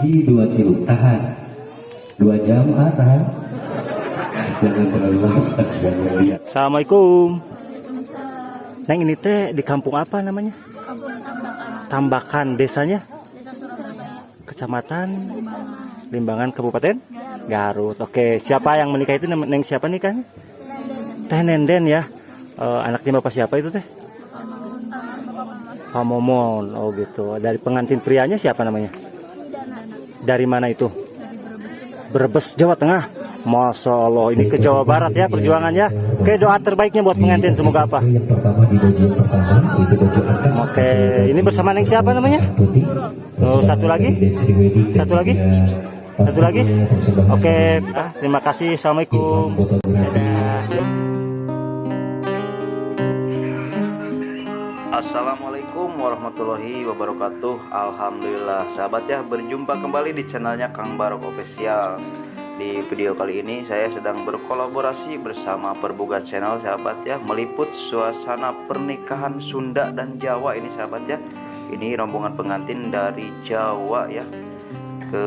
hiji dua tilu tahan 2 jam tahan. Jangan terlalu lama sedang lihat. Assalamualaikum. Neng, ini teh di kampung apa namanya? Kampung Tambakan. Tambakan, desanya? Desa Surabaya. Kecamatan Limbangan, Kabupaten Garut. Oke, siapa yang menikah itu? Neng siapa nih kan? Teh Nenden ya. Anaknya bapak siapa itu teh? Pak Momon. Oh gitu. Dari pengantin prianya siapa namanya? Dari mana itu? Brebes, Jawa Tengah. Masya Allah, ini ke Jawa Barat ya perjuangannya. Oke, doa terbaiknya buat pengantin semoga apa? Yang pertama di baju yang pertama itu baju akad. Oke, ini bersama Neng siapa namanya? Oh, satu lagi? Satu lagi? Satu lagi? Oke, Pak, terima kasih. Assalamualaikum. Dadah. Assalamualaikum warahmatullahi wabarakatuh. Alhamdulillah sahabat ya, berjumpa kembali di channelnya Kang Barok Official. Di video kali ini saya sedang berkolaborasi bersama Perbugat Channel sahabat ya, meliput suasana pernikahan Sunda dan Jawa ini sahabat ya. Ini rombongan pengantin dari Jawa ya ke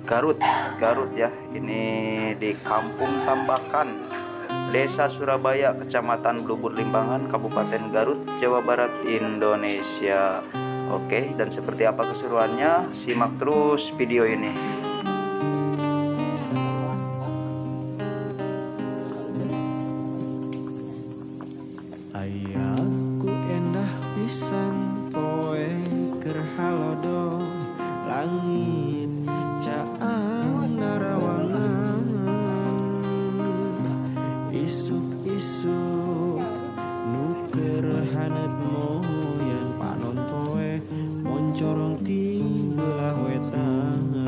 Garut ya. Ini di Kampung Tambakan, Desa Surabaya, Kecamatan Blubur Limbangan, Kabupaten Garut, Jawa Barat, Indonesia. Oke, dan seperti apa keseruannya? Simak terus video ini. Ayahku endah pisan poe keur halodo langit caang narawangan isuk-isuk nu keur hanet moyan panon poe moncorong ti belah wetan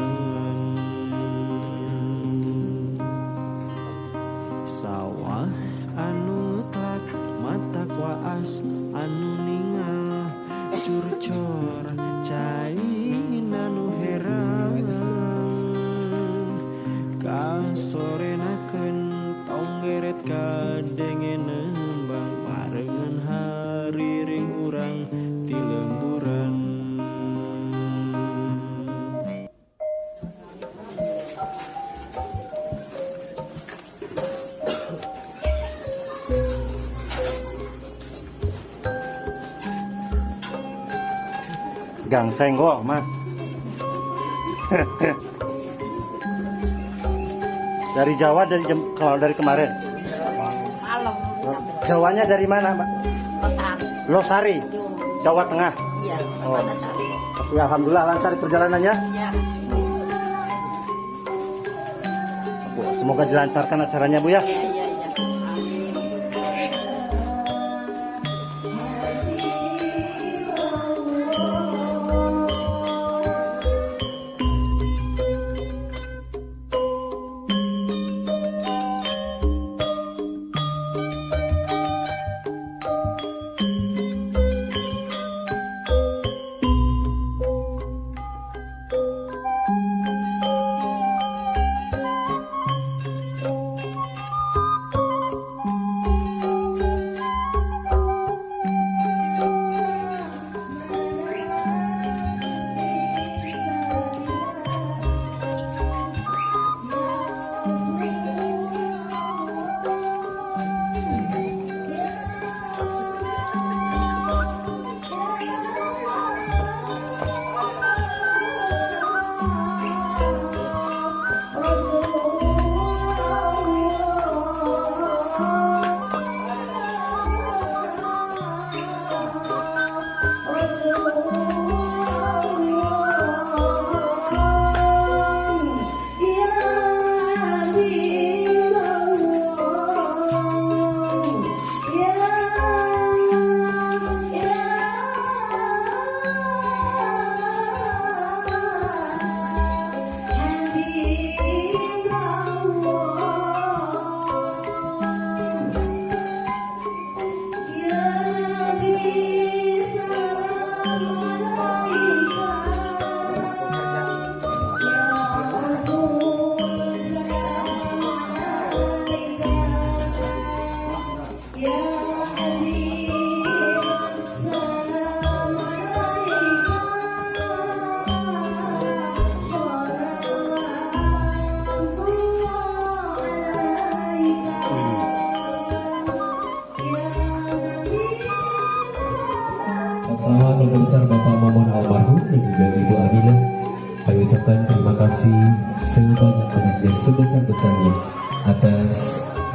sawah anu ngeklak mata kuas anu ningal curcor cai anu heran kasorenakeun tonggeret kadengen nembang barengan hariring urang ti lemburan. Gangseng kok mas. Dari Jawa, kalau dari kemarin. Malam. Jawanya dari mana Pak? Losari, Jawa Tengah. Iya. Oh. Ya, alhamdulillah lancar perjalanannya. Ya. Bu, semoga dilancarkan acaranya Bu ya. Iya. keluarga besar Bapak Momon almarhum dan juga Ibu Aminah, kami ucapkan terima kasih sebanyak-banyaknya, sebesar-besarnya atas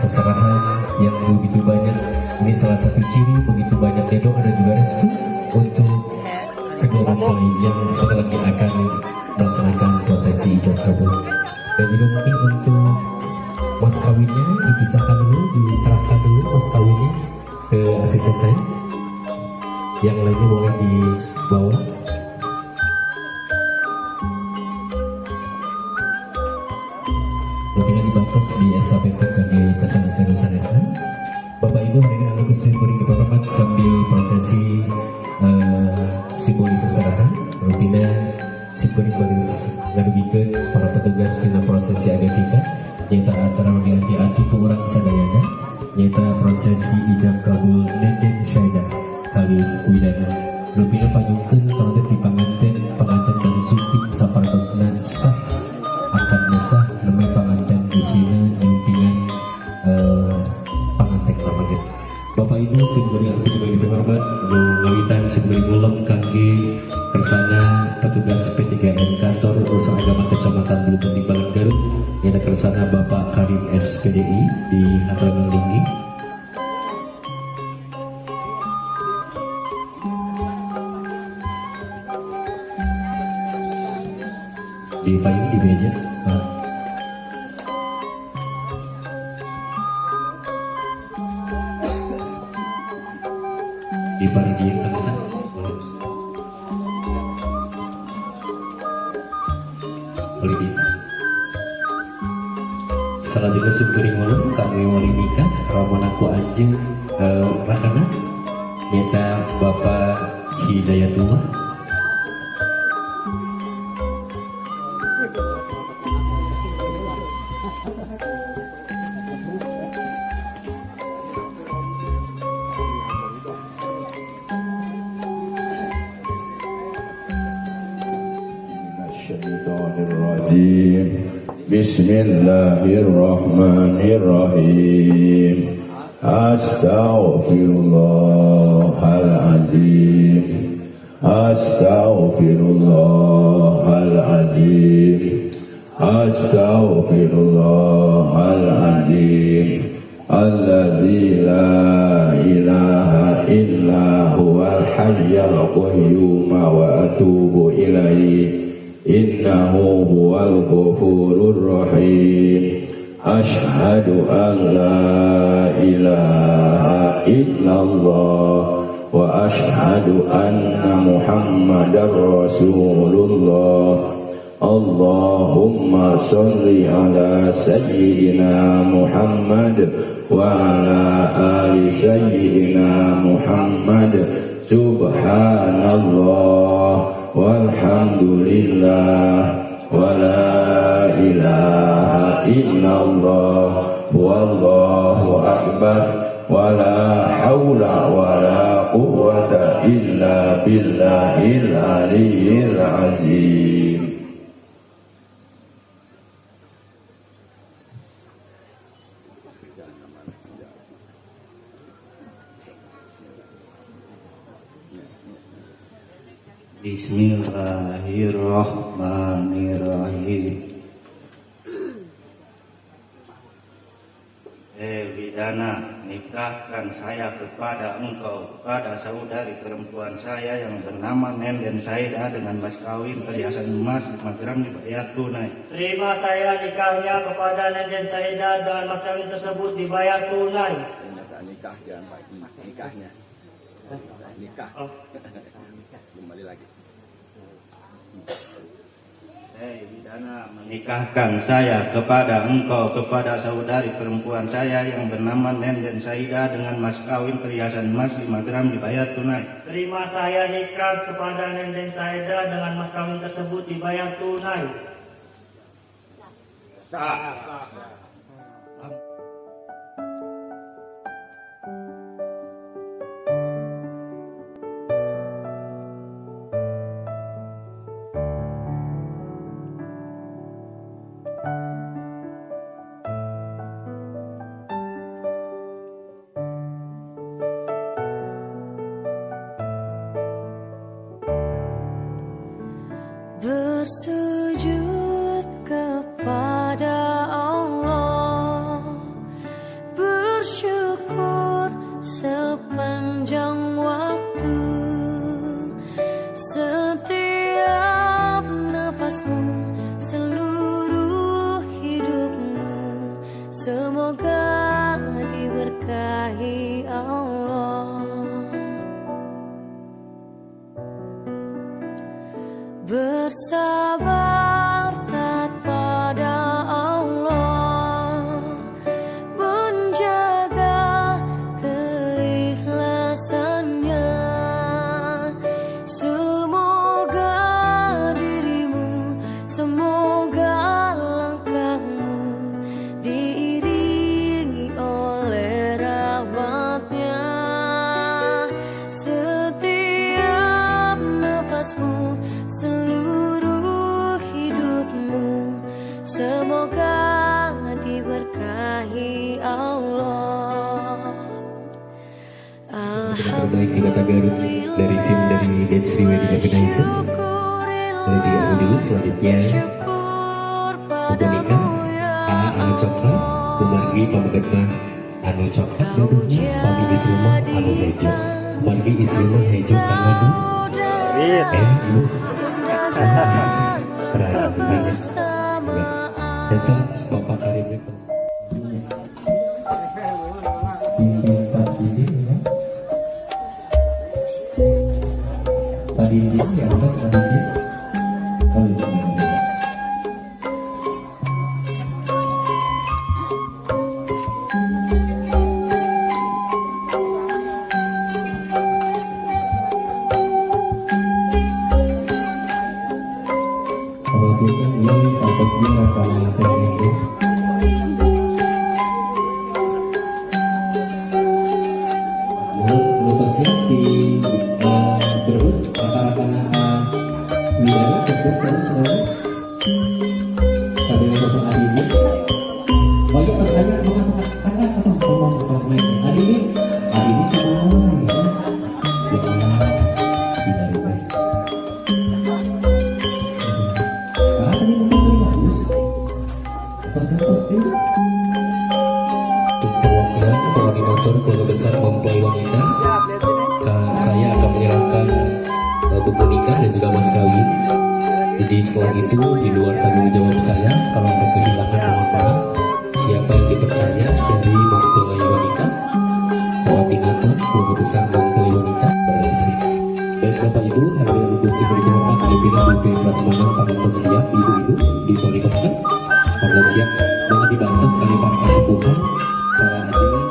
seserahan yang begitu banyak. Ini salah satu ciri begitu banyaknya doa dan juga restu untuk kedua mempelai yang sebentar lagi akan melaksanakan prosesi ijab kabul. Dan juga mungkin untuk mas kawinnya dipisahkan dulu, diserahkan dulu mas kawinnya ke asisten saya. Yang lainnya boleh dibawa. Mungkin dibatas di SKPP KG Cacamata Nusa Bapak Ibu hadirin anu Gusti Puring dihormat, sambil prosesi simbolis seserahan rutina simbolis baris ngadugikeun para petugas dina prosesi agatika nyata acara dianti-anti ku urang sadayana nyata prosesi ijab kabul Nenden Syaidah kali widana rupina panyungkeun salat di panganten dan suki sapartosna sah akan sah nembe panganten di sini nyumpingan panganten pamaget. Bapak Ibu sembari aku juga dihormat ngawitan sembari ngulem kangge kersana petugas P3N kantor urusan agama Kecamatan Bulutung Timbalan Garut yang kersana Bapak Karim SPDI di Hataran Linggi. Di payung di meja Pak. Di paridian kamisan boleh di salah juga simpuring ulun kami wali nikah ramanaku anjing rakana nyata Bapak Hidayatullah. Bismillahirrahmanirrahim. Astaghfirullahaladzim. Astaghfirullahaladzim. Astaghfirullahaladzim. Alladzi la ilaha illa huwal hayyul qayyum wa atubu ilaihi. Innahu huwal ghafurur rahim. Ashhadu an la ilaha illallah wa ashhadu anna Muhammadar Rasulullah. Allahumma sholli ala sayyidina Muhammad wa ala ali sayyidina Muhammad. Subhanallah walhamdulillah wa la ilaha illallah wallahu akbar wa la hawla wa la quwwata illa billahil aliyyil azim. Bismillahirrahmanirrahim. Widana, nikahkan saya kepada engkau, kepada saudari perempuan saya yang bernama Nenden Saidah dengan mas kawin perhiasan emas 5 gram dibayar tunai. Terima saya nikahnya kepada Nenden Saidah dengan mas kawin tersebut dibayar tunai. Nikah jangan Pak, nikahnya. Nikah. Kembali lagi. Widana, menikahkan saya kepada engkau, kepada saudari perempuan saya yang bernama Nenden Saidah dengan mas kawin perhiasan emas 5 gram dibayar tunai. Terima saya nikah kepada Nenden Saidah dengan mas kawin tersebut dibayar tunai. Sah. berkahi Allah. Bersabar taat pada Allah, menjaga keikhlasannya. Semoga dirimu, semoga langkahmu diiringi oleh rahmatnya. Setiap nafasmu, seluruh hidupmu, semoga diberkahi Allah. Terbaik di Kota Garut dari tim dari Desri Wedding Organizer. Lady Audio selanjutnya Buku Nikah AA Anu Coklat, Kumargi Pamuketmah Anu Coklat Daduhnya, Pami Isrumah Anu Hejo, Margi Isrumah Hejo Kamadu. Ibu keren banget. Datang Bapak Karim terus. Pak Dindi yang atas Pak Dindi. Oh, bismillah. Kemudian ini fokusnya rekaman ini. Mutusnya di terus akan wilayah tersebut sampai masuk hari ini. Banyak tertanya mengatakan ngomong hari ini cuma ya. Perwakilan koordinator keluarga besar mempelai wanita, saya akan menyerahkan buku nikah dan juga mas kawin. Jadi setelah itu di luar tanggung jawab saya, kalau ada kehilangan mohon maaf. Siapa yang dipercaya dari mempelai wanita, koordinator keluarga besar mempelai wanita berhasil. Baik Bapak Ibu, hadirin ibu sibuk dihormat, pimpinan BP Prasmanan Pamito siap, ibu-ibu diperlihatkan pada siap dengan dibantu sekali para kesepuhan, para hadirin.